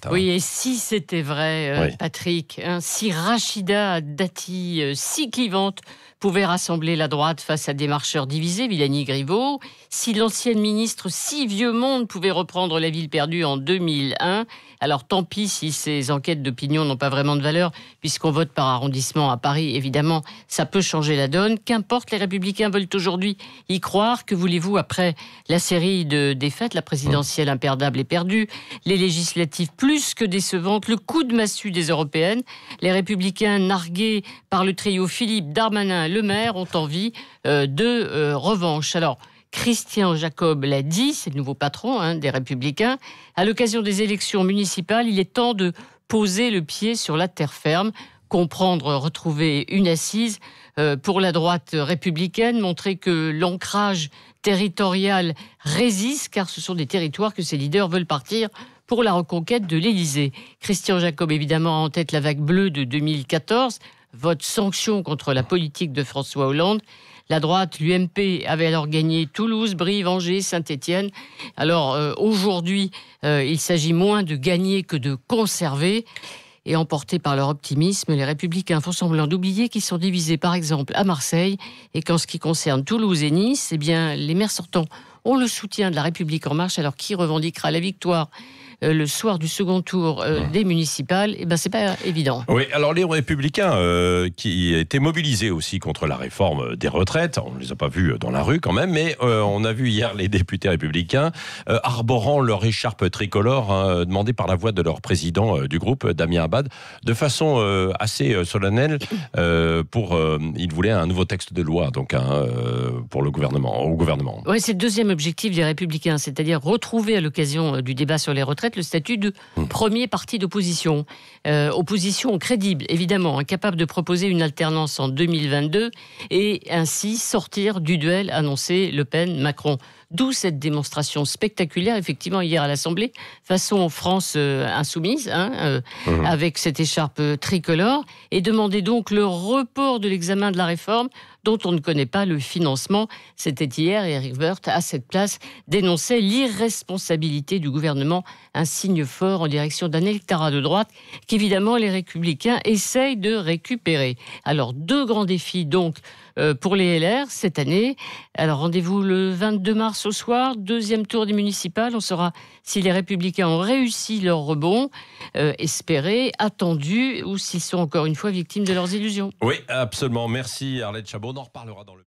droite. Oui, et si c'était vrai, Oui. Patrick, hein, si Rachida Dati, si clivante, pouvait rassembler la droite face à des marcheurs divisés, Villani-Griveaux, si l'ancienne ministre si vieux monde pouvait reprendre la ville perdue en 2001, alors tant pis si ces enquêtes d'opinion n'ont pas vraiment de valeur, puisqu'on vote par arrondissement à Paris, évidemment, ça peut changer la donne. Qu'importe, les Républicains veulent aujourd'hui y croire. Que voulez-vous après la série de défaites, la présidentielle imperdable et perdue, les législatives plus que décevantes, le coup de massue des européennes, les Républicains nargués par le trio Philippe, Darmanin, Le Maire ont envie de revanche. Alors, Christian Jacob l'a dit, c'est le nouveau patron des Républicains. À l'occasion des élections municipales, il est temps de poser le pied sur la terre ferme, comprendre, retrouver une assise pour la droite républicaine, montrer que l'ancrage territorial résiste, car ce sont des territoires que ses leaders veulent partir pour la reconquête de l'Élysée. Christian Jacob, évidemment, a en tête la vague bleue de 2014, vote sanction contre la politique de François Hollande. La droite, l'UMP, avait alors gagné Toulouse, Brive, Angers, Saint-Étienne. Alors aujourd'hui, il s'agit moins de gagner que de conserver. Et emportés par leur optimisme, les Républicains font semblant d'oublier qu'ils sont divisés, par exemple, à Marseille, et qu'en ce qui concerne Toulouse et Nice, eh bien, les maires sortants ont le soutien de la République En Marche. Alors qui revendiquera la victoire le soir du second tour des municipales? Eh ben, c'est pas évident. Oui, alors les Républicains qui étaient mobilisés aussi contre la réforme des retraites, on ne les a pas vus dans la rue quand même, mais on a vu hier les députés républicains arborant leur écharpe tricolore, demandée par la voix de leur président du groupe, Damien Abad, de façon assez solennelle. Ils voulaient un nouveau texte de loi donc pour au gouvernement. Oui, c'est le deuxième objectif des Républicains, c'est-à-dire retrouver à l'occasion du débat sur les retraites le statut de premier parti d'opposition. Opposition crédible, évidemment, incapable de proposer une alternance en 2022 et ainsi sortir du duel annoncé Le Pen-Macron. D'où cette démonstration spectaculaire, effectivement, hier à l'Assemblée, façon France insoumise, avec cette écharpe tricolore, et demander donc le report de l'examen de la réforme dont on ne connaît pas le financement. C'était hier, et Éric Woerth, à cette place, dénonçait l'irresponsabilité du gouvernement, un signe fort en direction d'un électorat de droite qu'évidemment les Républicains essayent de récupérer. Alors, deux grands défis donc pour les LR cette année. Alors, rendez-vous le 22 mars au soir, deuxième tour des municipales. On saura si les Républicains ont réussi leur rebond, espéré, attendu, ou s'ils sont encore une fois victimes de leurs illusions. Oui, absolument. Merci Arlette Chabot. On en reparlera dans le